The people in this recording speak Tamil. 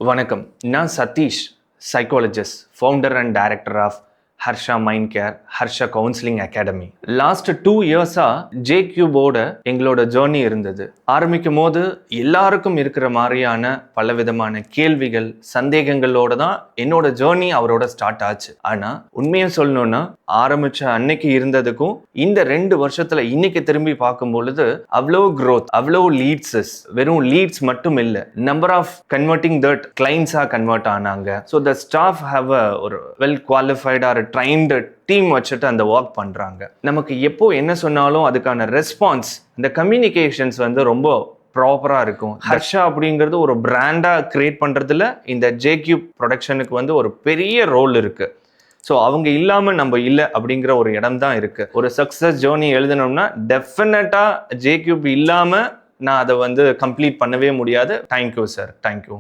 வணக்கம். நான் Satish, psychologist, founder and director of Harsha mind care, Harsha counselling academy. Last 2 இயர்ஸா ஜேக்யூபோட எங்களோட ஜேர்னி இருந்தது. ஆரம்பிக்கும் போது எல்லாருக்கும் இருக்கிற மாதிரியான பலவிதமான கேள்விகள், சந்தேகங்களோட தான் என்னோட ஜேர்னி அவரோட ஸ்டார்ட் ஆச்சு. ஆனா உண்மையை சொல்லணும்னா ஆரம்பிச்ச அன்னைக்கு இருந்ததுக்கும் இந்த 2 வருஷத்துல இன்னைக்கு திரும்பி பார்க்கும் பொழுது அவ்வளோ growth, அவ்வளோ லீட்ஸஸ், வெறும் லீட்ஸ் மட்டும் இல்லை, நம்பர் ஆஃப் கன்வெர்ட்டிங் தட் கிளைண்ட்ஸா கன்வெர்ட் ஆனாங்க. ஸோ த ஸ்டாஃப் ஹாவ் ஒரு well qualified or trained team வச்சுட்டு அந்த ஒர்க் பண்றாங்க. நமக்கு எப்போ என்ன சொன்னாலும் அதுக்கான ரெஸ்பான்ஸ், இந்த கம்யூனிகேஷன்ஸ் ரொம்ப ப்ராப்பரா இருக்கும். ஹர்ஷா அப்படிங்கிறது ஒரு பிராண்டா கிரியேட் பண்றதுல இந்த ஜேக்யூப் ப்ரொடக்ஷனுக்கு ஒரு பெரிய ரோல் இருக்கு. ஸோ அவங்க இல்லாமல் நம்ம இல்லை அப்படிங்கிற ஒரு இடம் தான் இருக்கு. ஒரு சக்ஸஸ் ஜேர்னி எழுதணும்னா டெஃபினட்டா ஜேக்யூப் இல்லாமல் நான் அதை கம்ப்ளீட் பண்ணவே முடியாது. Thank you sir, thank you.